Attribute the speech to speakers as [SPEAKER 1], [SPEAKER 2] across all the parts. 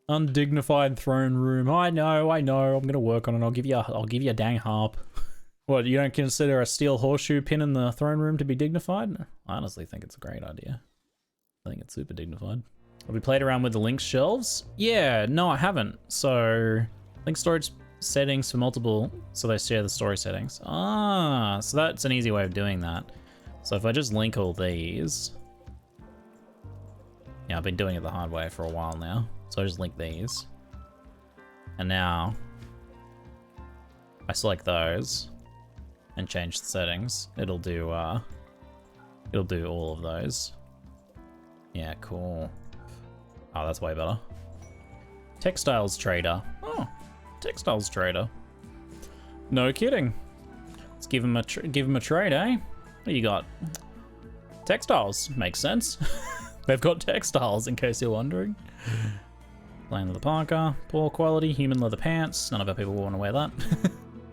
[SPEAKER 1] Undignified throne room. I know. I'm gonna work on it. I'll give you a dang harp. What, you don't consider a steel horseshoe pin in the throne room to be dignified? I honestly think it's a great idea. I think it's super dignified. Have we played around with the link shelves? Yeah, no, I haven't. So, link storage settings for multiple, so they share the story settings. Ah, so that's an easy way of doing that. So if I just link all these, yeah, I've been doing it the hard way for a while now. So I just link these. And now I select those and change the settings. It'll do all of those. Yeah, cool. Oh, that's way better. Textiles trader. Oh, textiles trader. No kidding. Let's give him a trade, eh? What you got? Textiles. Makes sense. They've got textiles, in case you're wondering. Plain leather parka, poor quality, human leather pants. None of our people will want to wear that.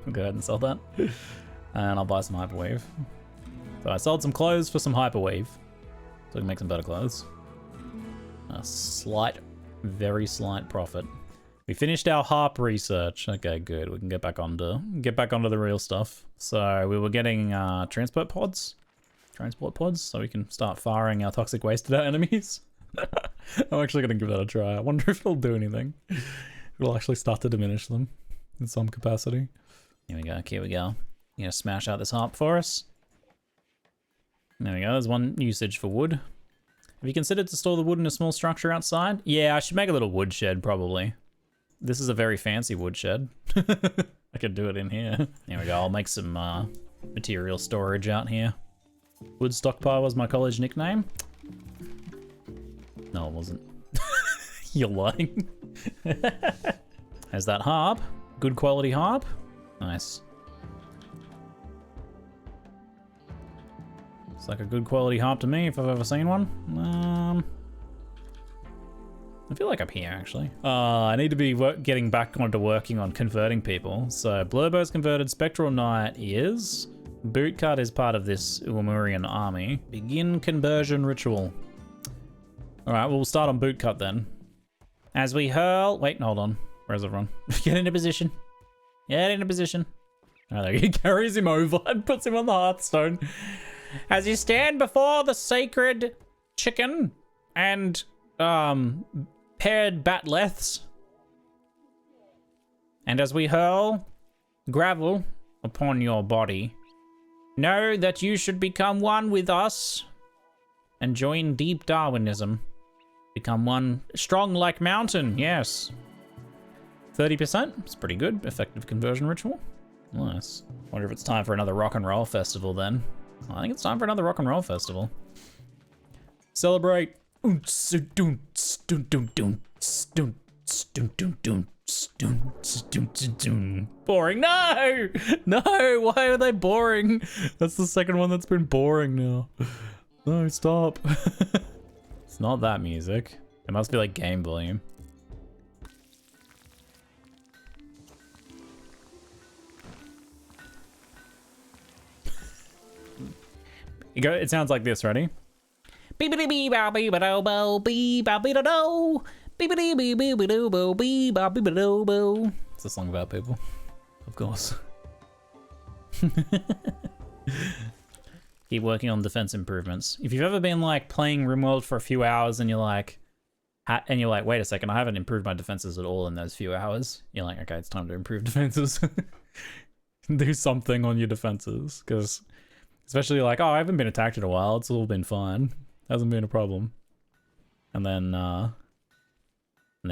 [SPEAKER 1] I'll go ahead and sell that. And I'll buy some hyperweave. So I sold some clothes for some hyperweave. So we can make some better clothes. A slight, very slight profit. We finished our harp research. Okay, good. We can get back onto the real stuff. So we were getting transport pods, so we can start firing our toxic waste at our enemies. I'm actually gonna give that a try. I wonder if it'll do anything. It'll actually start to diminish them in some capacity. Here we go. Here we go. You gonna smash out this harp for us? There we go. There's one usage for wood. Have you considered to store the wood in a small structure outside? Yeah, I should make a little wood shed probably. This is a very fancy wood shed. I could do it in here. There we go. I'll make some material storage out here. Wood stockpile was my college nickname. No, it wasn't. You're lying. There's that harp. Good quality harp. Nice. It's like a good quality harp to me if I've ever seen one. I feel like I'm here actually. I need to be getting back onto working on converting people. So Blurbo's converted, Spectral Knight is. Bootcut is part of this Uamurian army. Begin conversion ritual. All right, we'll start on Bootcut then. As we hurl, wait, hold on. Where's everyone? Get into position. Get into position. Oh, there he carries him over and puts him on the hearthstone. As you stand before the sacred chicken and paired batleths, and as we hurl gravel upon your body, know that you should become one with us and join deep Darwinism. Become one strong like mountain, yes. 30%, it's pretty good. Effective conversion ritual. Nice. Wonder if it's time for another rock and roll festival then. I think it's time for another rock and roll festival. Celebrate. Boring. No! No, why are they boring? That's the second one that's been boring now. No, stop. It's not that music. It must be like game volume. It sounds like this, ready? It's a song about people, of course. Keep working on defense improvements. If you've ever been like playing RimWorld for a few hours and you're like, wait a second, I haven't improved my defenses at all in those few hours. You're like, okay, it's time to improve defenses. Do something on your defenses, because especially like, oh, I haven't been attacked in a while. It's all been fine. Hasn't been a problem. And then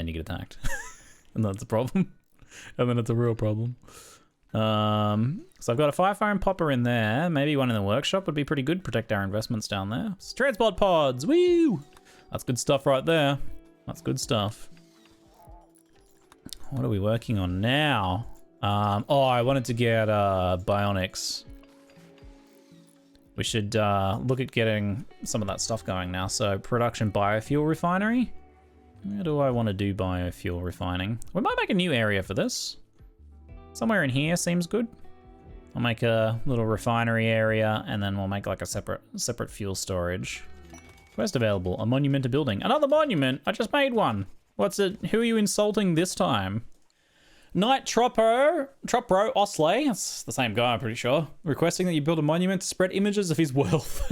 [SPEAKER 1] you get attacked. And that's a problem. And then it's a real problem. So I've got a fire and popper in there. Maybe one in the workshop would be pretty good. Protect our investments down there. Transport pods, woo! That's good stuff right there. That's good stuff. What are we working on now? Oh, I wanted to get bionics. We should look at getting some of that stuff going now. So production biofuel refinery. Where do I want to do biofuel refining? We might make a new area for this. Somewhere in here seems good. I'll make a little refinery area and then we'll make like a separate fuel storage. Quest available, a monument to building. Another monument, I just made one. What's it? Who are you insulting this time? Knight Tropro Osley, that's the same guy, I'm pretty sure, requesting that you build a monument to spread images of his wealth.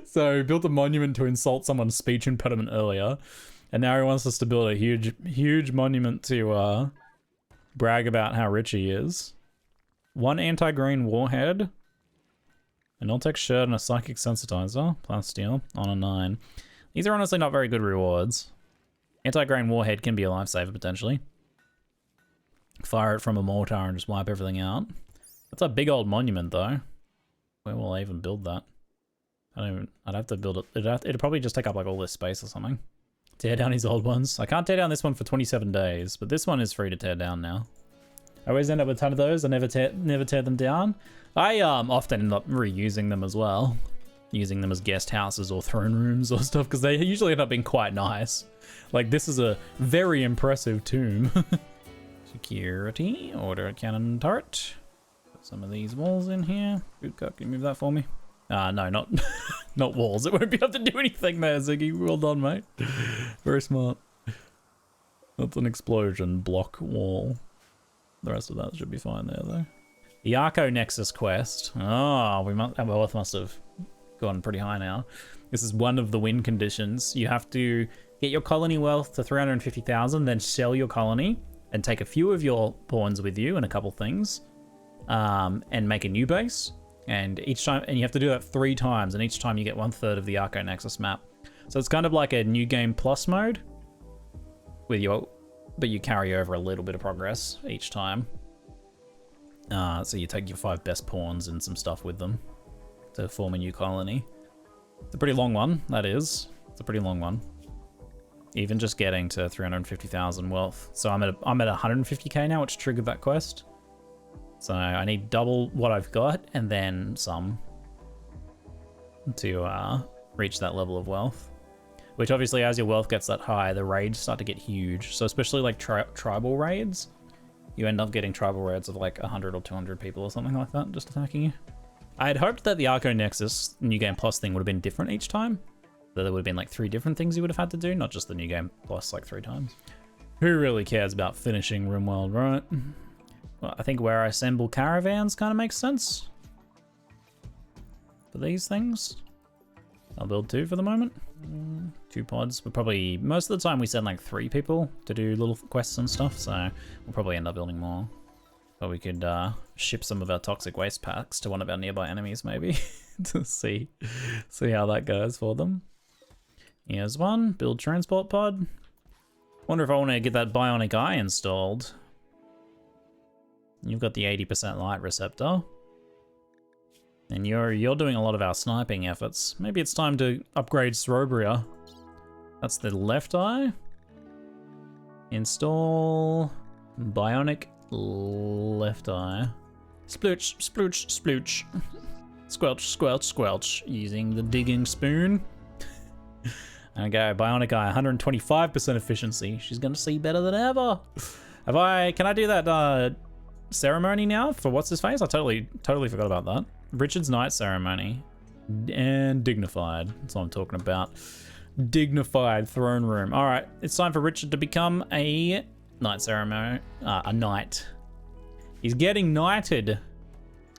[SPEAKER 1] So he built a monument to insult someone's speech impediment earlier, and now he wants us to build a huge monument to brag about how rich he is. 1 anti-green warhead, an Alltech shirt, and a psychic sensitizer, plasteel, on a 9. These are honestly not very good rewards. Anti-green warhead can be a lifesaver potentially. Fire it from a mortar and just wipe everything out. That's a big old monument though. Where will I even build that? I'd have to build it. It'd probably just take up like all this space or something. Tear down his old ones. I can't tear down this one for 27 days, but this one is free to tear down now. I always end up with a ton of those. I never tear them down. I often end up reusing them as well. Using them as guest houses or throne rooms or stuff, because they usually end up being quite nice. Like this is a very impressive tomb. Security, order a cannon turret. Put some of these walls in here. Good cock, can you move that for me? No, not not walls. It won't be able to do anything there, Ziggy. Well done, mate. Very smart. That's an explosion block wall. The rest of that should be fine there, though. The Arco Nexus quest. Oh, our wealth must have gone pretty high now. This is one of the win conditions. You have to get your colony wealth to 350,000, then sell your colony and take a few of your pawns with you and a couple things, and make a new base. And each time, and you have to do that 3 times, and each time you get 1/3 of the Arco Nexus map. So it's kind of like a new game plus mode with your, but you carry over a little bit of progress each time. So you take your 5 best pawns and some stuff with them to form a new colony. It's a pretty long one, that is. It's a pretty long one. Even just getting to 350,000 wealth. So I'm at 150k now, which triggered that quest. So I need double what I've got and then some to reach that level of wealth. Which obviously, as your wealth gets that high, the raids start to get huge. So especially like tribal raids, you end up getting tribal raids of like 100 or 200 people or something like that just attacking you. I had hoped that the Arco Nexus New Game Plus thing would have been different each time. That there would have been like 3 different things you would have had to do, not just the New Game Plus like 3 times. Who really cares about finishing RimWorld, right? Well, I think where I assemble caravans kind of makes sense. For these things. I'll build 2 for the moment. 2 pods. We'll probably, most of the time we send like 3 people to do little quests and stuff, so we'll probably end up building more. But we could ship some of our toxic waste packs to one of our nearby enemies maybe to see how that goes for them. Here's one, build transport pod. Wonder if I want to get that Bionic Eye installed. You've got the 80% light receptor. And you're doing a lot of our sniping efforts. Maybe it's time to upgrade Sorobria. That's the left eye. Install Bionic left eye. Splooch, splooch, splooch. Squelch, squelch, squelch. Using the digging spoon. Okay, Bionic Eye, 125% efficiency. She's gonna see better than ever. Can I do that ceremony now for what's his face? I totally forgot about that. Richard's Knight ceremony. And dignified. That's what I'm talking about. Dignified throne room. All right, it's time for Richard to become a knight ceremony. A knight. He's getting knighted.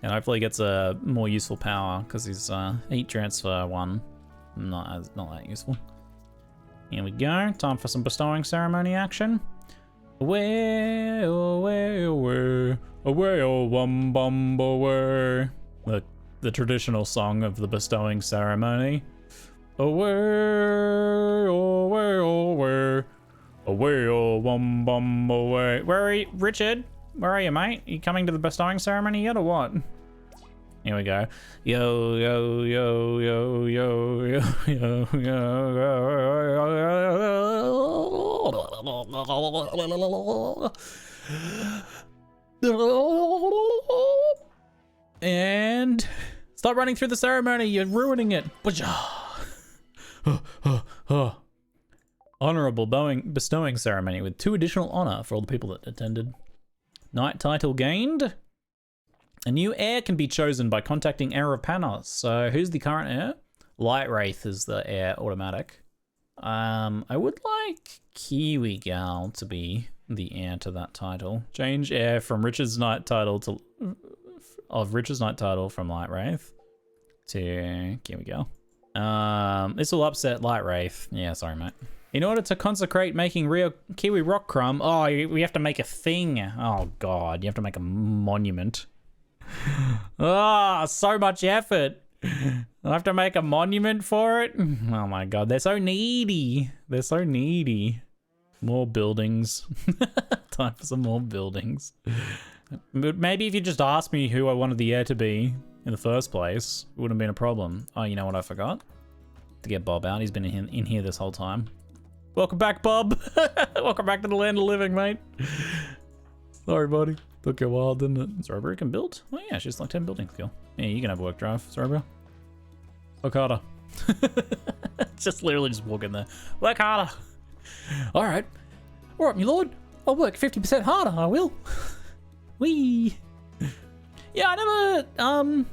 [SPEAKER 1] And hopefully gets a more useful power because his heat transfer one not that useful. Here we go. Time for some bestowing ceremony action. Away, away, away, away, oh, wum, bum, away. The traditional song of the bestowing ceremony. Away, away, away, away, oh, wum, bum, away. Where are you, Richard? Where are you, mate? Are you coming to the bestowing ceremony yet, or what? Here we go. Yo, yo, yo, yo, yo, yo, yo, yo. And stop running through the ceremony. You're ruining it. Honorable bestowing ceremony with 2 additional honor for all the people that attended. Knight title gained. A new heir can be chosen by contacting Heir of Panos. So who's the current heir? Light Wraith is the heir automatic. I would like Kiwi Gal to be the heir to that title. Change heir from Richard's Knight title to Richard's Knight title from Light Wraith to Kiwi Gal. This will upset Light Wraith. Yeah, sorry, mate. In order to consecrate making real Kiwi Rock Crumb, we have to make a thing. Oh God, you have to make a monument. So much effort. I have to make a monument for it. Oh my God, they're so needy. They're so needy. More buildings. Time for some more buildings. But maybe if you just asked me who I wanted the heir to be in the first place, it wouldn't have been a problem. Oh, you know what I forgot? To get Bob out. He's been in here this whole time. Welcome back, Bob. Welcome back to the land of living, mate. Sorry, buddy. Took you a while, didn't it? Zorobra can build? Oh yeah, she's like 10 building skill. Yeah, you can have work drive, Zorobra. Work harder. Just literally just walk in there. Work harder. All right, my lord. I'll work 50% harder. I will. Wee. Yeah, I never.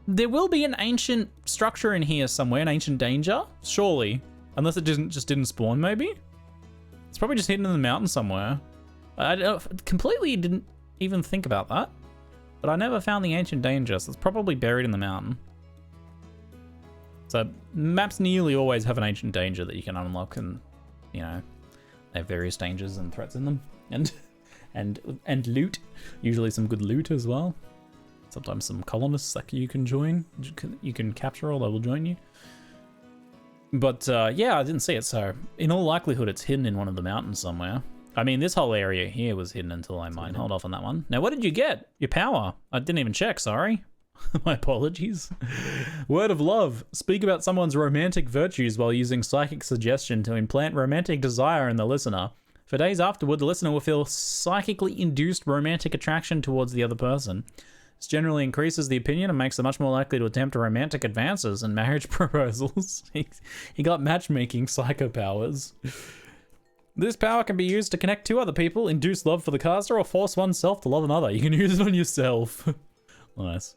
[SPEAKER 1] There will be an ancient structure in here somewhere, an ancient danger, surely, unless it just didn't spawn. Maybe it's probably just hidden in the mountain somewhere. I completely didn't even think about that, but I never found the ancient danger, so it's probably buried in the mountain. So maps nearly always have an ancient danger that you can unlock, and you know, they have various dangers and threats in them, and loot. Usually some good loot as well. Sometimes some colonists that you can join, you can capture, or they will join you. But yeah, I didn't see it, so in all likelihood it's hidden in one of the mountains somewhere. I mean, this whole area here was hidden until I mined. Hold off on that one. Now, what did you get? Your power. I didn't even check, sorry. My apologies. Word of love. Speak about someone's romantic virtues while using psychic suggestion to implant romantic desire in the listener. For days afterward, the listener will feel psychically induced romantic attraction towards the other person. This generally increases the opinion and makes them much more likely to attempt romantic advances and marriage proposals. He got matchmaking psycho powers. This power can be used to connect two other people, induce love for the caster, or force oneself to love another. You can use it on yourself. Nice.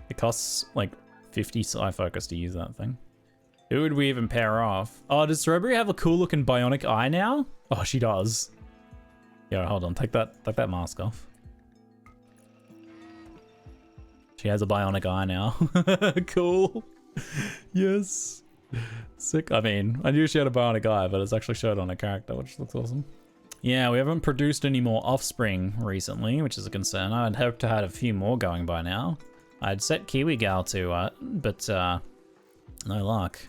[SPEAKER 1] It costs like 50 psi focus to use that thing. Who would we even pair off? Oh, does Strawberry have a cool looking bionic eye now? Oh, she does. Yeah, hold on. Take that mask off. She has a bionic eye now. Cool. Yes. Sick. I mean, I knew she had a bionic eye, but it's actually showed on her character, which looks awesome. Yeah, we haven't produced any more offspring recently, which is a concern. I'd hoped to have a few more going by now. I'd set Kiwi Gal to, but no luck.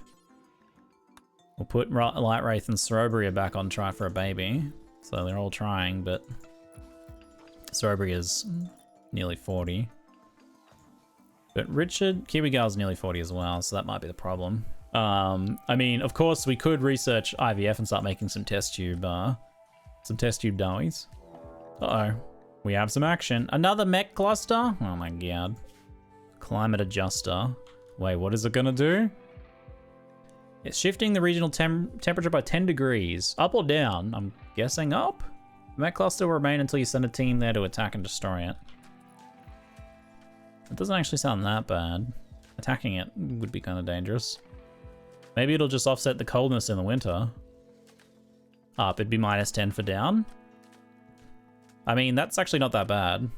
[SPEAKER 1] We'll put Light Wraith and Sorobria back on try for a baby. So they're all trying, but Sorobria is nearly 40. But Kiwi Gal's nearly 40 as well, so that might be the problem. I mean, of course, we could research IVF and start making some test tube Dawies. Uh-oh. We have some action. Another mech cluster? Oh my god. Climate adjuster. Wait, what is it gonna do? It's shifting the regional temperature by 10 degrees. Up or down? I'm guessing up? The mech cluster will remain until you send a team there to attack and destroy it. It doesn't actually sound that bad. Attacking it would be kind of dangerous. Maybe it'll just offset the coldness in the winter. Up, it'd be -10 for down. I mean, that's actually not that bad.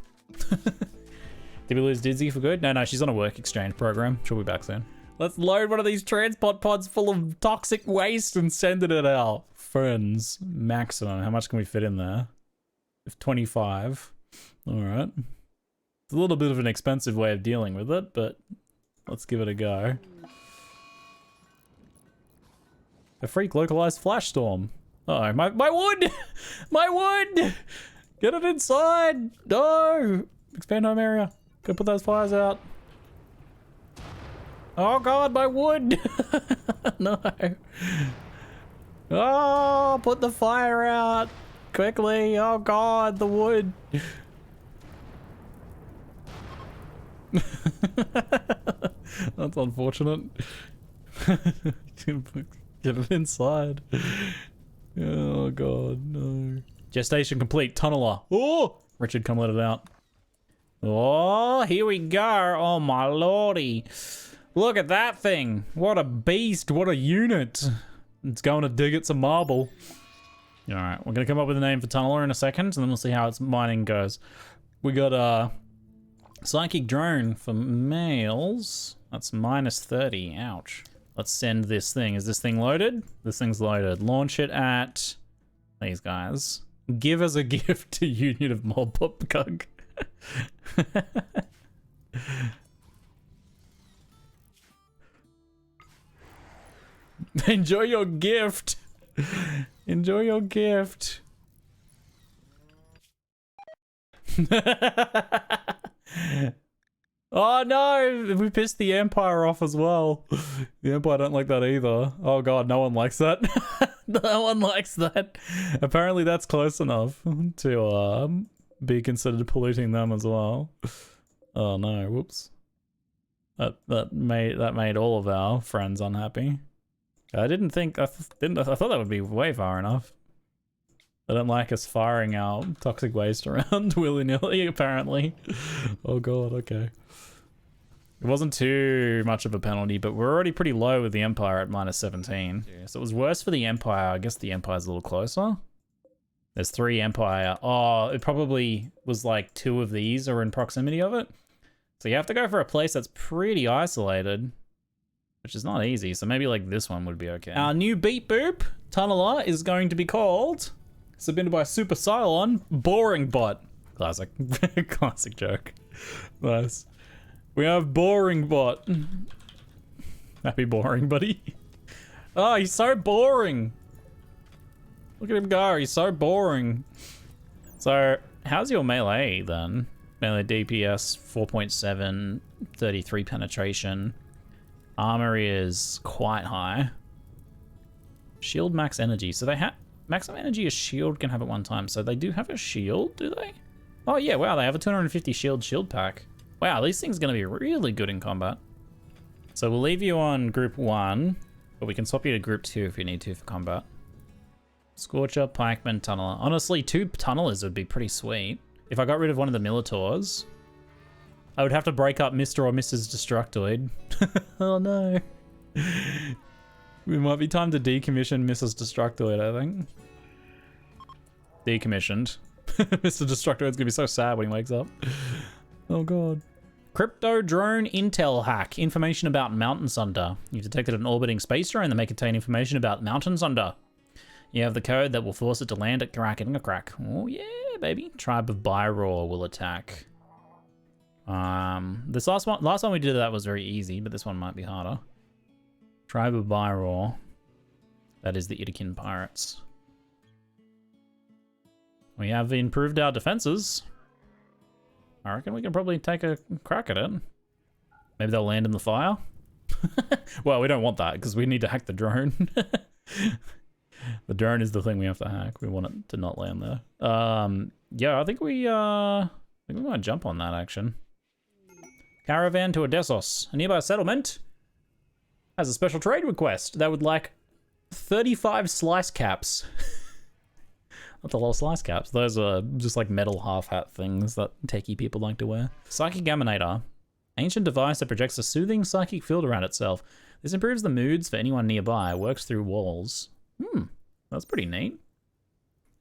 [SPEAKER 1] Did we lose Dizzy for good? No, she's on a work exchange program. She'll be back soon. Let's load one of these transport pods full of toxic waste and send it at our friends. Maximum. How much can we fit in there? 25. All right. It's a little bit of an expensive way of dealing with it, but let's give it a go. A freak localized flash storm. Uh-oh, my wood! My wood! Get it inside! No! Expand home area. Go put those fires out. Oh god, my wood! No. Oh, put the fire out! Quickly! Oh god, the wood! That's unfortunate. Get it inside. Oh god, no. Gestation complete, tunneler. Oh! Richard, come let it out. Oh, here we go. Oh my lordy. Look at that thing. What a beast. What a unit. It's going to dig at some marble. All right, we're going to come up with a name for Tunneler in a second, and then we'll see how its mining goes. We got a psychic drone for males. That's -30. Ouch. Let's send this thing. Is this thing loaded? This thing's loaded. Launch it at these guys. Give as a gift to Union of Mob Pop Gug. Enjoy your gift. Enjoy your gift. Oh no, we pissed the Empire off as well. The Empire don't like that either. Oh god, no one likes that. No one likes that. Apparently that's close enough to be considered polluting them as well. Oh no, whoops. That made all of our friends unhappy. I didn't think I thought that would be way far enough. They don't like us firing our toxic waste around willy-nilly, apparently. Oh god, okay. It wasn't too much of a penalty, but we're already pretty low with the Empire at -17. So it was worse for the Empire. I guess the Empire's a little closer. There's 3 Empire. Oh, it probably was like 2 of these are in proximity of it. So you have to go for a place that's pretty isolated, which is not easy. So maybe like this one would be okay. Our new beep boop tunneler is going to be called, submitted by Super Cylon, Boring Bot. Classic. Classic joke. Nice. We have Boring Bot. Happy boring, buddy. Oh, he's so boring. Look at him go. He's so boring. So, how's your melee then? Melee DPS 4.7, 33 penetration. Armor is quite high. Shield max energy. So they have maximum energy a shield can have at one time. So they do have a shield, do they? Oh yeah, wow, they have a 250 shield pack. Wow, these things are going to be really good in combat. So we'll leave you on group 1, but we can swap you to group 2 if you need to for combat. Scorcher, Pikeman, Tunneler. Honestly, 2 Tunnelers would be pretty sweet. If I got rid of one of the Militors, I would have to break up Mr. or Mrs. Destructoid. Oh no. It might be time to decommission Mrs. Destructoid, I think. Decommissioned. Mr. Destructoid's gonna be so sad when he wakes up. Oh god. Crypto drone intel hack. Information about Mountain Sunder. You've detected an orbiting space drone that may contain information about Mountain Sunder. You have the code that will force it to land at Kraken a crack. Oh yeah, baby. Tribe of Byroar will attack. This last one we did that was very easy, but this one might be harder. Tribe of Byroar. That is the Itakin pirates. We have improved our defenses. I reckon we can probably take a crack at it. Maybe they'll land in the fire. Well, we don't want that because we need to hack the drone. The drone is the thing we have to hack. We want it to not land there. Yeah, I think we might jump on that action. Caravan to Odessos. A nearby settlement has a special trade request. They would like 35 slice caps. That's a lot of slice caps. Those are just like metal half hat things that techie people like to wear. Psychic Emanator. Ancient device that projects a soothing psychic field around itself. This improves the moods for anyone nearby. Works through walls. That's pretty neat.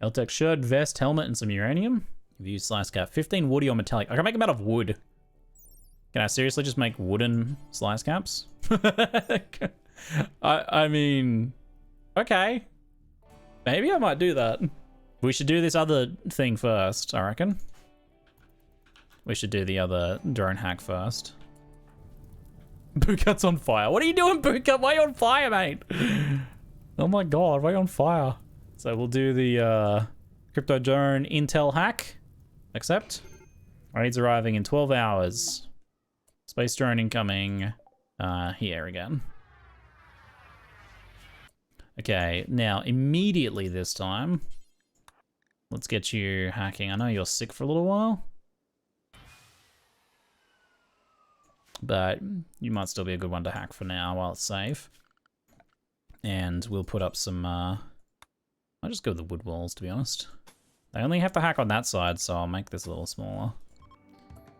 [SPEAKER 1] Eltec shirt, vest, helmet, and some uranium. View slice cap. 15 woody or metallic. I can make them out of wood. Can I seriously just make wooden slice caps? I mean, okay. Maybe I might do that. We should do this other thing first, I reckon. We should do the other drone hack first. Bootcut's on fire. What are you doing, Bootcut? Why are you on fire, mate? Oh my god, why are you on fire? So we'll do the crypto drone intel hack. Accept. Raids arriving in 12 hours. Space drone incoming here again. Okay, now immediately this time, let's get you hacking. I know you're sick for a little while, but you might still be a good one to hack for now while it's safe. And we'll put up some, I'll just go with the wood walls, to be honest. They only have to hack on that side, so I'll make this a little smaller.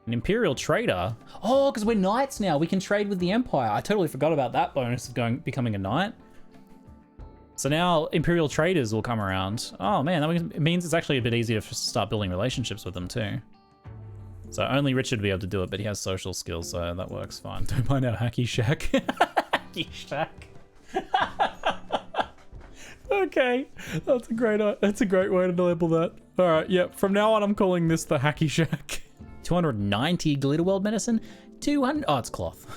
[SPEAKER 1] An Imperial trader. Oh, because we're knights now. We can trade with the Empire. I totally forgot about that bonus of becoming a knight. So now Imperial traders will come around. Oh man, that means it's actually a bit easier to start building relationships with them too. So only Richard would be able to do it, but he has social skills, so that works fine. Don't mind our Hackyshack. Hackyshack. Okay, that's a great way to label that. All right, yeah. From now on, I'm calling this the Hackyshack. 290 glitter world medicine. 200. Oh, it's cloth.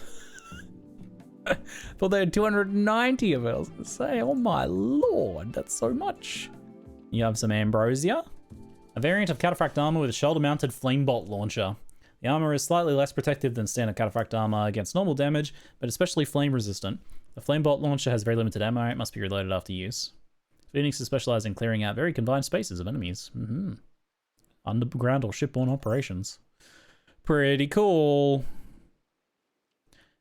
[SPEAKER 1] Thought they had 290 of it. I was gonna say, oh my lord, that's so much. You have some ambrosia. A variant of cataphract armor with a shoulder-mounted flame bolt launcher. The armor is slightly less protective than standard cataphract armor against normal damage, but especially flame resistant. The flame bolt launcher has very limited ammo. It must be reloaded after use. Phoenix is specialized in clearing out very confined spaces of enemies. Underground or shipborne operations. Pretty cool.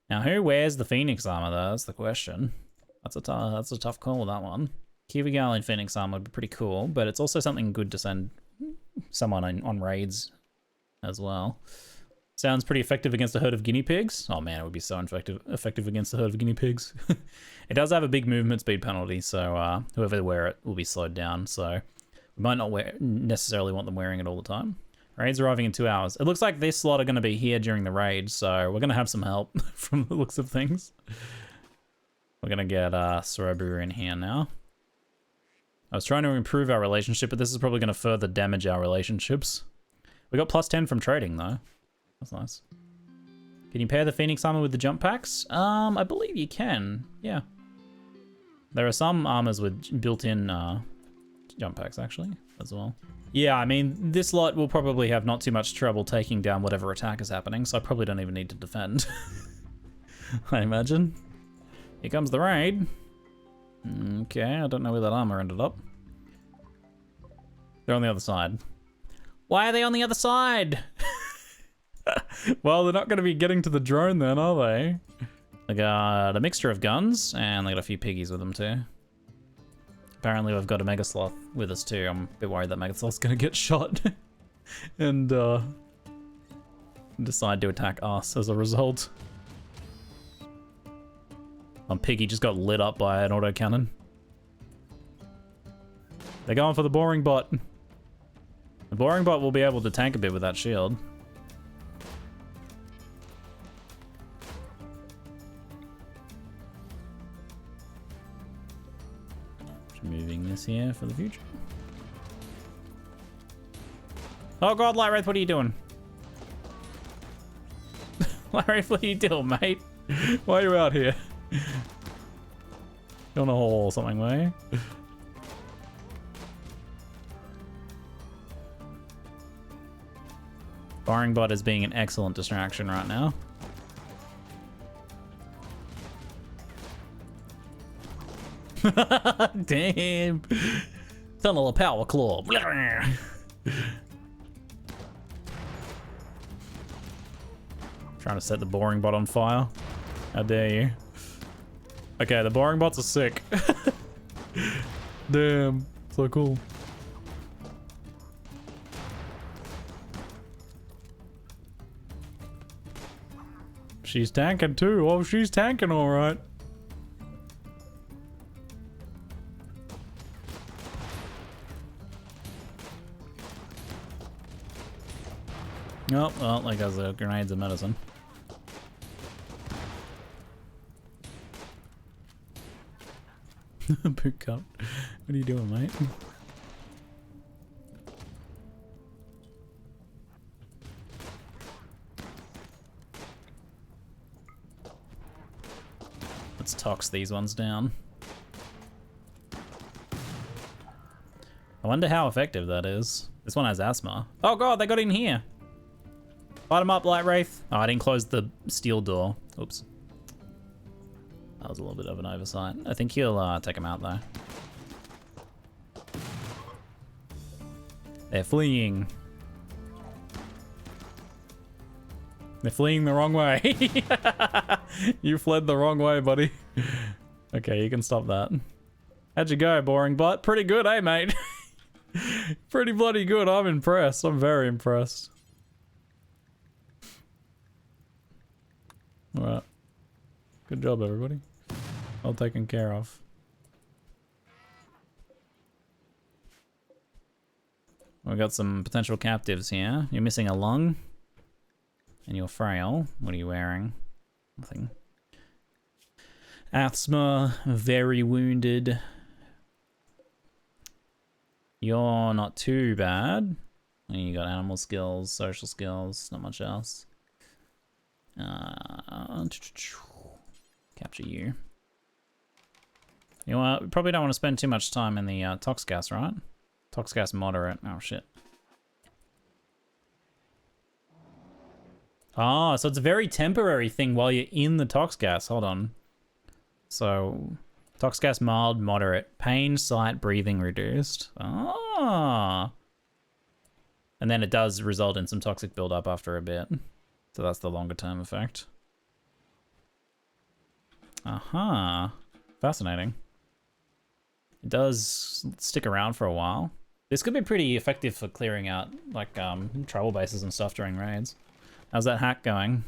[SPEAKER 1] Now, who wears the Phoenix armor, though? That's the question. That's a tough call with that one. Kiva Gallion Phoenix armor would be pretty cool, but it's also something good to send someone on raids as well. Sounds pretty effective against a herd of guinea pigs. Oh man, it would be so effective against a herd of guinea pigs. It does have a big movement speed penalty, so whoever wear it will be slowed down. So we might not necessarily want them wearing it all the time. Raid's arriving in 2 hours. It looks like this lot are going to be here during the raid, so we're going to have some help from the looks of things. We're going to get Sorobu in here now. I was trying to improve our relationship, but this is probably going to further damage our relationships. We got +10 from trading, though. That's nice. Can you pair the Phoenix armor with the jump packs? I believe you can. Yeah. There are some armors with built-in jump packs, actually, as well. Yeah, I mean, this lot will probably have not too much trouble taking down whatever attack is happening, so I probably don't even need to defend. I imagine. Here comes the raid. Okay, I don't know where that armor ended up. They're on the other side. Why are they on the other side? Well, they're not going to be getting to the drone then, are they? They got a mixture of guns, and they got a few piggies with them too. Apparently we've got a Mega Sloth with us too. I'm a bit worried that Mega Sloth's going to get shot and decide to attack us as a result. Piggy just got lit up by an autocannon. They're going for the boring bot. The boring bot will be able to tank a bit with that shield. Just moving this here for the future. Oh god, Light Wraith, what are you doing? Light Wraith, what are you doing, mate? Why are you out here? You on a hole or something, way? Firing bot is being an excellent distraction right now. Damn. Tunnel of Power Claw. Trying to set the boring bot on fire. How dare you? Okay, the boring bots are sick. Damn, so cool. She's tanking too. Oh, she's tanking all right. Oh, well, like goes the grenades of medicine. Boot cup. What are you doing, mate? Let's tox these ones down. I wonder how effective that is. This one has asthma. Oh god, they got in here. Light him up, Light Wraith. Oh, I didn't close the steel door. Oops. That was a little bit of an oversight. I think he'll take him out though. They're fleeing. They're fleeing the wrong way. You fled the wrong way, buddy. Okay, you can stop that. How'd you go, boring bot? Pretty good, eh, mate? Pretty bloody good. I'm impressed. I'm very impressed. Alright. Good job, everybody. All taken care of. We've got some potential captives here. You're missing a lung. And you're frail. What are you wearing? Nothing. Asthma, very wounded. You're not too bad. You got animal skills, social skills, not much else. Capture you. You know what? We probably don't want to spend too much time in the tox gas, right? Tox gas moderate. Oh shit. Ah, so it's a very temporary thing while you're in the tox gas. Hold on. So, tox gas mild, moderate. Pain, sight, breathing reduced. Ah. And then it does result in some toxic buildup after a bit. So that's the longer term effect. Aha. Fascinating. It does stick around for a while. This could be pretty effective for clearing out like travel bases and stuff during raids. How's that hack going?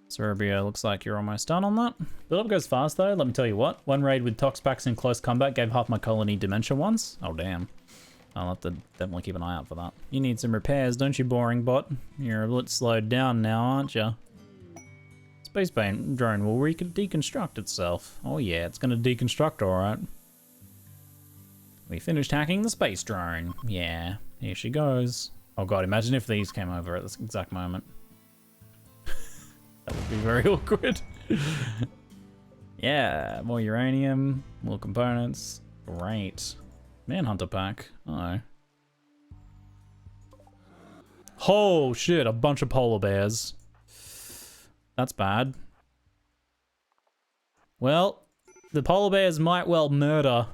[SPEAKER 1] Serbia, looks like you're almost done on that. Build up goes fast though, let me tell you what. One raid with tox packs in close combat gave half my colony dementia once. Oh damn. I'll have to definitely keep an eye out for that. You need some repairs, don't you, boring bot? You're a bit slowed down now, aren't you? Space drone will deconstruct itself. Oh yeah, it's gonna deconstruct alright. We finished hacking the space drone. Yeah, here she goes. Oh god, imagine if these came over at this exact moment. That would be very awkward. Yeah, more uranium, more components. Great. Manhunter pack. Uh-oh. Oh shit, a bunch of polar bears. That's bad. Well, the polar bears might well murder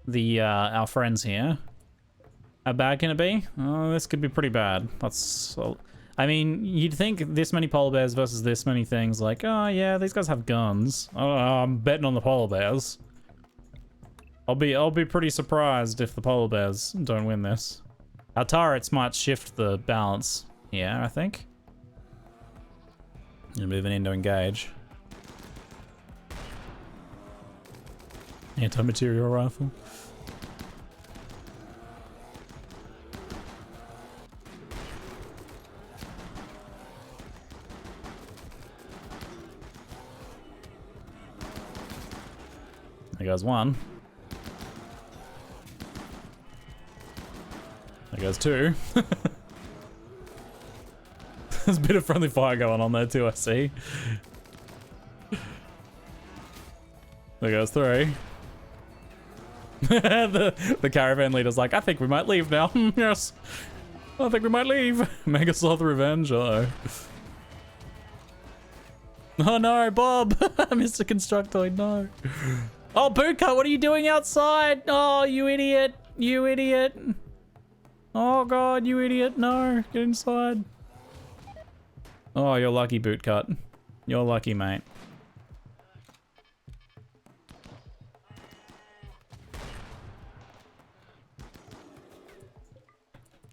[SPEAKER 1] the our friends here. How bad can it be? Oh, this could be pretty bad. That's... I mean, you'd think this many polar bears versus this many things, like, oh yeah, these guys have guns. Oh, I'm betting on the polar bears. I'll be pretty surprised if the polar bears don't win this. Our turrets might shift the balance here, I think. You're moving in to engage. Anti-material rifle. There goes one. There goes two. There's a bit of friendly fire going on there too, I see. There goes three. the caravan leader's like, I think we might leave now. Yes. I think we might leave. Mega Sloth Revenge. Uh-oh. Oh no, Bob. Mr. Constructoid, no. Oh, Bootcut, what are you doing outside? Oh, you idiot. You idiot. Oh god, you idiot. No, get inside. Oh, you're lucky, Bootcut. You're lucky, mate.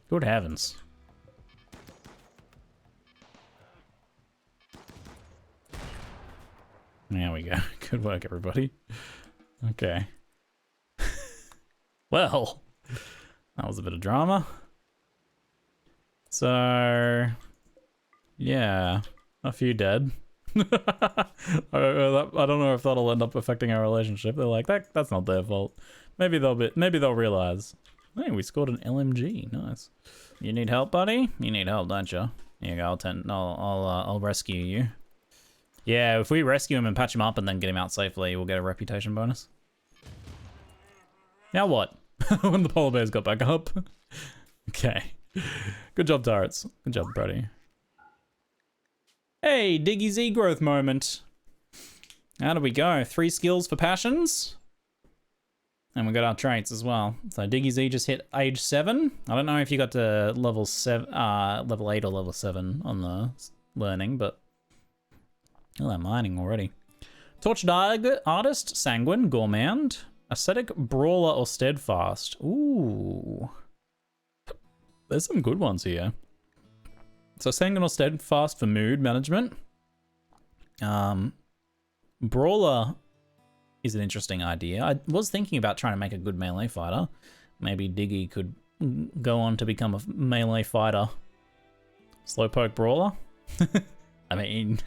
[SPEAKER 1] Good heavens. There we go. Good work, everybody. Okay. Well, that was a bit of drama. So, yeah, a few dead. I don't know if that'll end up affecting our relationship. They're like, that's not their fault. Maybe they'll realize. Hey, we scored an LMG. Nice. You need help, buddy? You need help, don't you? Here you go. I'll rescue you. Yeah, if we rescue him and patch him up and then get him out safely, we'll get a reputation bonus. Now what? When the polar bears got back up. Okay. Good job, turrets. Good job, buddy. Hey, Diggy Z growth moment. How do we go? 3 skills for passions. And we got our traits as well. So Diggy Z just hit age 7. I don't know if you got to level 8 or level 7 on the learning, but oh, they're mining already. Tortured artist, sanguine, gourmand, ascetic, brawler, or steadfast. Ooh, there's some good ones here. So sanguine or steadfast for mood management. Brawler is an interesting idea. I was thinking about trying to make a good melee fighter. Maybe Diggy could go on to become a melee fighter. Slowpoke Brawler? I mean,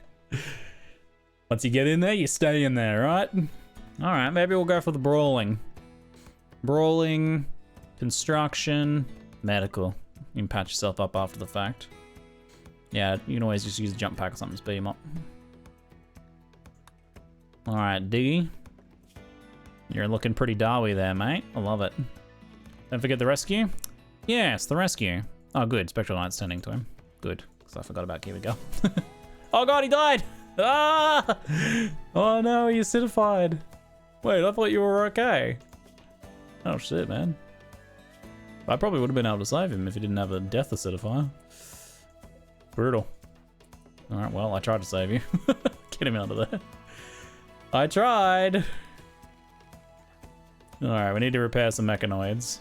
[SPEAKER 1] once you get in there, you stay in there, right? Alright, maybe we'll go for the brawling. Brawling, construction, medical. You can patch yourself up after the fact. Yeah, you can always just use a jump pack or something to speed him up. Alright, Diggy. You're looking pretty Dawi there, mate. I love it. Don't forget the rescue. Yes, the rescue. Oh, good. Spectral Knight's tending to him. Good, because I forgot about Kiwigal. Oh god, he died! Ah! Oh no, he acidified. Wait, I thought you were okay. Oh shit, man. I probably would have been able to save him if he didn't have a death acidifier. Brutal. Alright, well, I tried to save you. Get him out of there. I tried! Alright, we need to repair some mechanoids.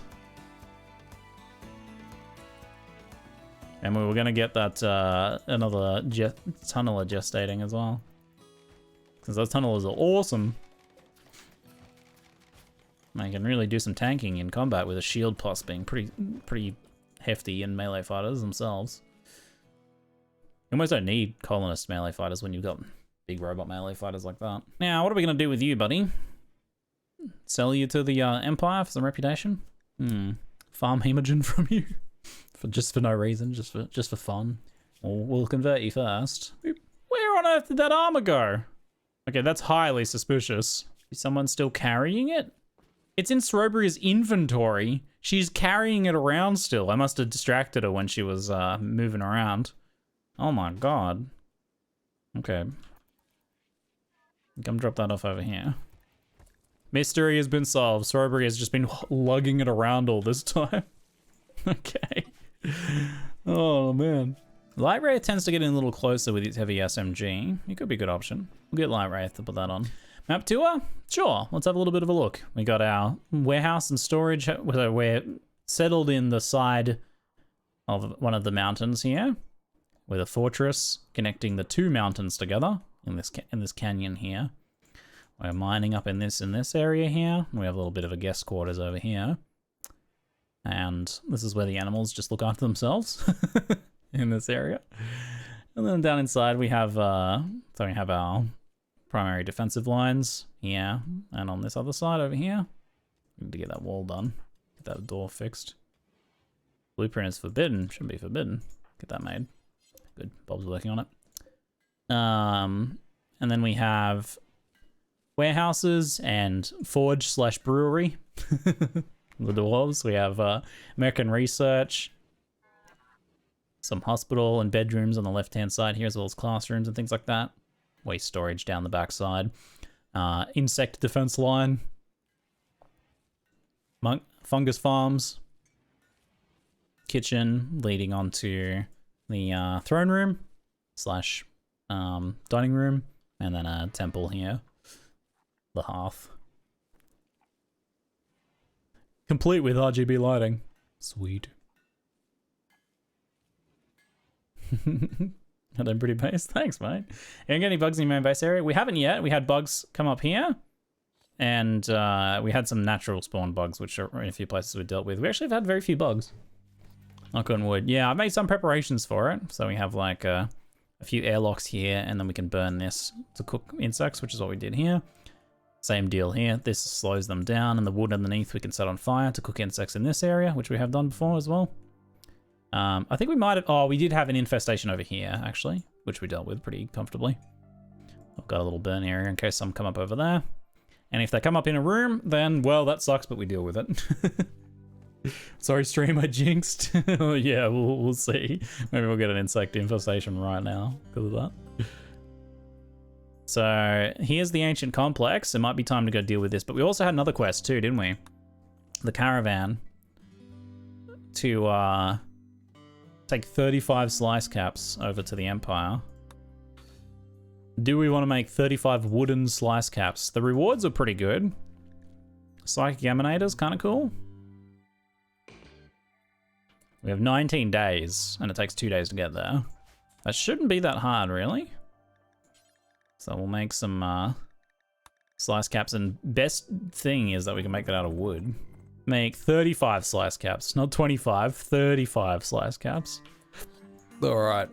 [SPEAKER 1] And we were gonna get that, another tunneler gestating as well. Because those tunnelers are awesome. They can really do some tanking in combat with a shield plus being pretty hefty in melee fighters themselves. You almost don't need colonist melee fighters when you've got big robot melee fighters like that. Now, what are we gonna do with you, buddy? Sell you to the Empire for some reputation? Farm hemogen from you? Just for no reason, just for fun. We'll convert you first. Where on earth did that armor go? Okay, that's highly suspicious. Is someone still carrying it? It's in Strawberry's inventory. She's carrying it around still. I must have distracted her when she was moving around. Oh my god. Okay. Come drop that off over here. Mystery has been solved. Strawberry has just been lugging it around all this time. Okay. Oh man. Light Wraith tends to get in a little closer with its heavy SMG. It could be a good option. We'll get Light Wraith to put that on. Map tour? Sure, let's have a little bit of a look. We got our warehouse and storage. We're settled in the side of one of the mountains here, with a fortress connecting the two mountains together in this canyon here. We're mining up in this area here. We have a little bit of a guest quarters over here. And this is where the animals just look after themselves in this area. And then down inside we have our primary defensive lines here, and on this other side over here. We need to get that wall done. Get that door fixed. Blueprint is forbidden. Shouldn't be forbidden. Get that made. Good. Bob's working on it. And then we have warehouses and forge/brewery. The dwarves. We have American research, some hospital and bedrooms on the left-hand side here, as well as classrooms and things like that. Waste storage down the back side. Insect defense line. Fungus farms. Kitchen leading onto the throne room / dining room, and then a temple here. The hearth. Complete with RGB lighting. Sweet. Are they pretty base? Thanks, mate. You get any bugs in your main base area? We haven't yet. We had bugs come up here. And we had some natural spawn bugs, which are in a few places we dealt with. We actually have had very few bugs. Knock on wood. Yeah, I made some preparations for it. So we have like a few airlocks here, and then we can burn this to cook insects, which is what we did here. Same deal here. This slows them down, and the wood underneath we can set on fire to cook insects in this area, which we have done before as well. I think we might have... Oh, we did have an infestation over here, actually, which we dealt with pretty comfortably. I've got a little burn area in case some come up over there. And if they come up in a room, then, well, that sucks, but we deal with it. Sorry, stream, I jinxed. Yeah, we'll see. Maybe we'll get an insect infestation right now because of that. So here's the ancient complex. It might be time to go deal with this, but we also had another quest too, didn't we? The caravan to take 35 slice caps over to the Empire. Do we want to make 35 wooden slice caps? The rewards are pretty good. Psychic Emanators, kind of cool. We have 19 days, and it takes 2 days to get there. That shouldn't be that hard, really. So we'll make some slice caps, and best thing is that we can make that out of wood. Make 35 slice caps, not 25, 35 slice caps. All right.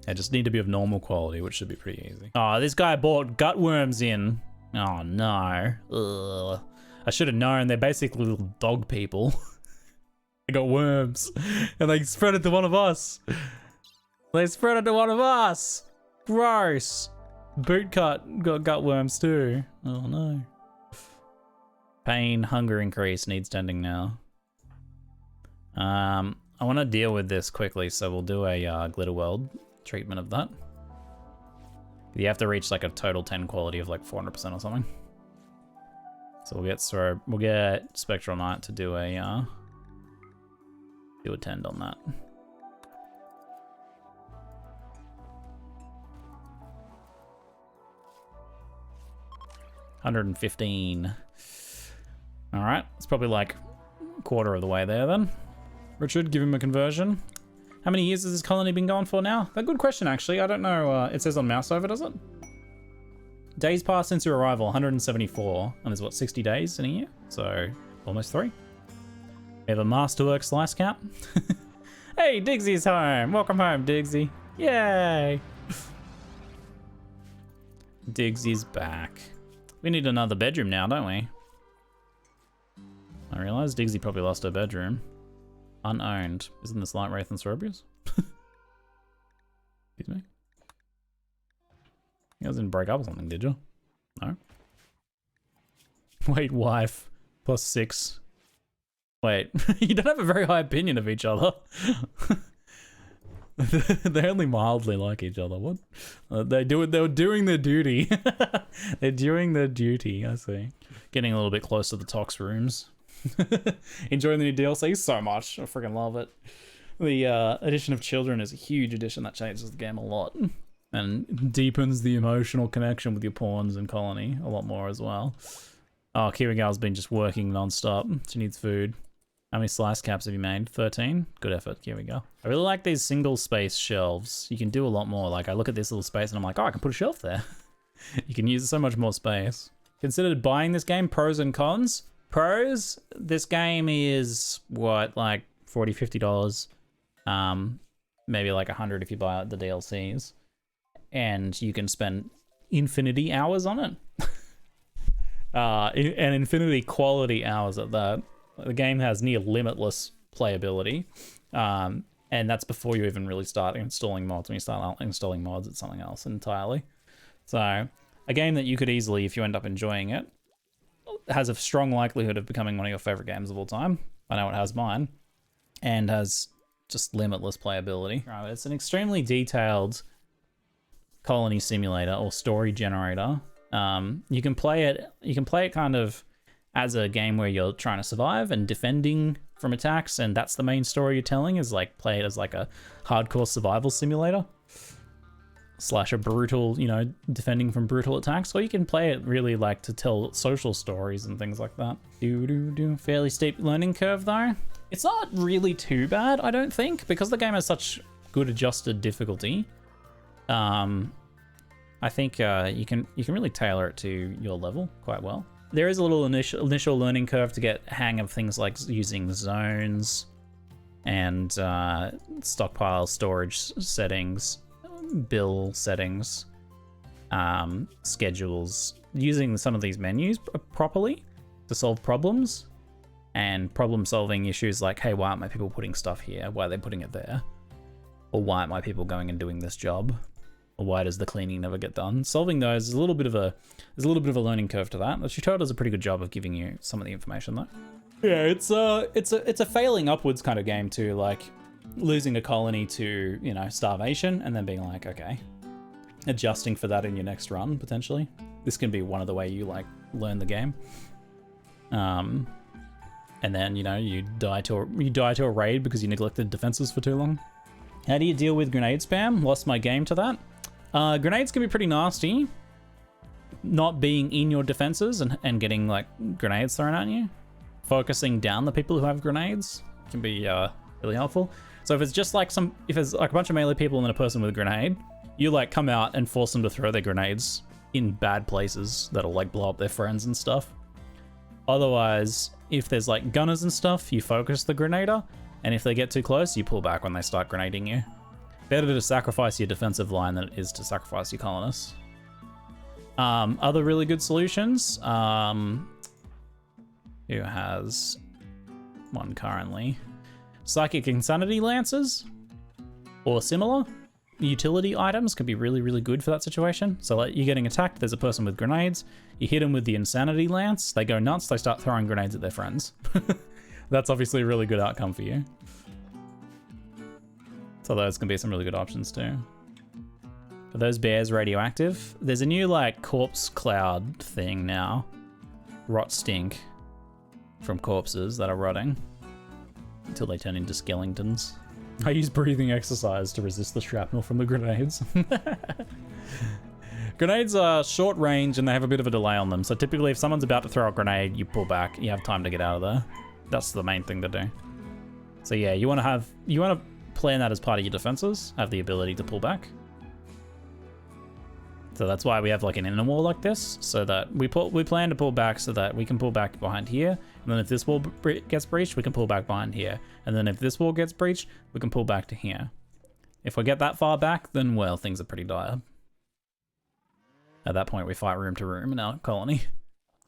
[SPEAKER 1] They just need to be of normal quality, which should be pretty easy. Oh, this guy bought gutworms in. Oh no. Ugh. I should have known. They're basically little dog people. They got worms, and they spread it to one of us. They spread it to one of us. Gross. Bootcut got gutworms too. Oh no. Pain, hunger increase, needs tending now. I want to deal with this quickly, so we'll do a glitter world treatment of that. You have to reach like a total 10 quality of like 400% or something. So we'll get Spectral Knight to do a tend on that. $115. All right, it's probably like a quarter of the way there then. Richard, give him a conversion. How many years has this colony been going for now? A good question, actually. I don't know. It says on mouse over, does it? Days passed since your arrival, 174. And there's what, 60 days in a year? So almost 3. We have a Masterwork slice cap. Hey, Diggsy's home. Welcome home, Diggsy. Yay. Diggsy's back. We need another bedroom now, don't we? I realize Diggsy probably lost her bedroom. Unowned. Isn't this Light Wraith and Cerebrius? Excuse me. You guys didn't break up or something, did you? No? Wait, wife. +6. Wait, you don't have a very high opinion of each other. They only mildly like each other. What? They were doing their duty. They're doing their duty, I see. Getting a little bit close to the Tox rooms. Enjoying the new DLC so much. I freaking love it. The addition of children is a huge addition that changes the game a lot and deepens the emotional connection with your pawns and colony a lot more as well. Oh, Kirigal's been just working non-stop. She needs food. How many slice caps have you made? 13? Good effort. Here we go. I really like these single space shelves. You can do a lot more. Like I look at this little space and I'm like, oh, I can put a shelf there. You can use so much more space. Considered buying this game, pros and cons. Pros, this game is what, like $40, $50. Maybe like 100 if you buy the DLCs. And you can spend infinity hours on it. And infinity quality hours at that. The game has near limitless playability. And that's before you even really start installing mods. When you start installing mods, it's something else entirely. So a game that you could easily, if you end up enjoying it, has a strong likelihood of becoming one of your favorite games of all time. I know it has mine. And has just limitless playability. Right, it's an extremely detailed colony simulator or story generator. You can play it kind of as a game where you're trying to survive and defending from attacks, and that's the main story you're telling, is like play it as like a hardcore survival simulator / a brutal, defending from brutal attacks, or you can play it really like to tell social stories and things like that. Fairly steep learning curve though. It's not really too bad, I don't think, because the game has such good adjusted difficulty. I think you can really tailor it to your level quite well. There is a little initial learning curve to get hang of things like using zones and stockpile storage settings, bill settings, schedules, using some of these menus properly to solve problems, and problem solving issues like, hey, why aren't my people putting stuff here? Why are they putting it there? Or why aren't my people going and doing this job? Or why does the cleaning never get done? Solving those is a little bit of a learning curve to that. The tutorial does a pretty good job of giving you some of the information though. Yeah, it's a failing upwards kind of game too, like losing a colony to, starvation and then being like, okay, adjusting for that in your next run potentially. This can be one of the way you like learn the game. And then, you die to a raid because you neglected defenses for too long. How do you deal with grenade spam? Lost my game to that. Grenades can be pretty nasty. Not being in your defenses and getting like grenades thrown at you. Focusing down the people who have grenades can be really helpful. So if it's just like if it's like a bunch of melee people and then a person with a grenade, you like come out and force them to throw their grenades in bad places that'll like blow up their friends and stuff. Otherwise, if there's like gunners and stuff, you focus the grenader, and if they get too close, you pull back when they start grenading you. Better to sacrifice your defensive line than it is to sacrifice your colonists. Other really good solutions. Who has one currently? Psychic Insanity Lancers or similar utility items can be really, really good for that situation. So like you're getting attacked, there's a person with grenades, you hit them with the Insanity Lance, they go nuts, they start throwing grenades at their friends. That's obviously a really good outcome for you. So those can be some really good options too. Are those bears radioactive? There's a new like corpse cloud thing now. Rot stink from corpses that are rotting until they turn into skeletons. I use breathing exercise to resist the shrapnel from the grenades. Grenades are short range and they have a bit of a delay on them. So typically if someone's about to throw a grenade, you pull back, you have time to get out of there. That's the main thing to do. So yeah, you want to plan that as part of your defenses, have the ability to pull back. So that's why we have like an inner wall like this, so that we plan to pull back so that we can pull back behind here. And then if this wall gets breached, we can pull back behind here. And then if this wall gets breached, we can pull back to here. If we get that far back, then well, things are pretty dire. At that point, we fight room to room in our colony.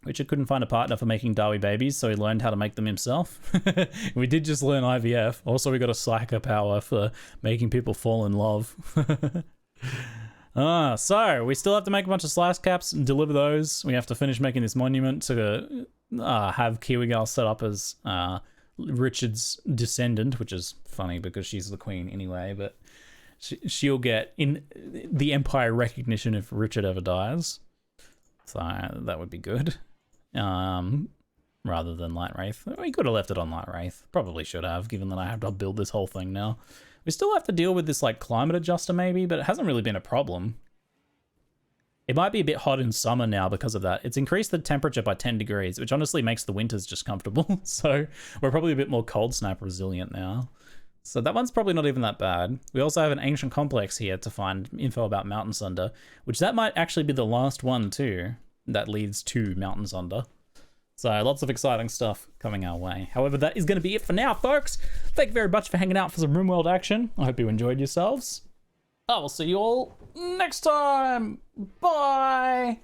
[SPEAKER 1] Richard couldn't find a partner for making Dawi babies, so he learned how to make them himself. We did just learn IVF. Also, we got a psycho power for making people fall in love. So we still have to make a bunch of slice caps and deliver those. We have to finish making this monument to have Kiwigal set up as Richard's descendant, which is funny because she's the queen anyway, but she'll get in the empire recognition if Richard ever dies. So that would be good. Rather than Light Wraith. We could have left it on Light Wraith. Probably should have, given that I have to build this whole thing now. We still have to deal with this like climate adjuster maybe, but it hasn't really been a problem. It might be a bit hot in summer now because of that. It's increased the temperature by 10 degrees, which honestly makes the winters just comfortable. So we're probably a bit more cold snap resilient now. So that one's probably not even that bad. We also have an ancient complex here to find info about Mountain Sunder, which that might actually be the last one too that leads to Mountain Sunder. So lots of exciting stuff coming our way. However, that is going to be it for now, folks. Thank you very much for hanging out for some RimWorld action. I hope you enjoyed yourselves. I will see you all next time. Bye.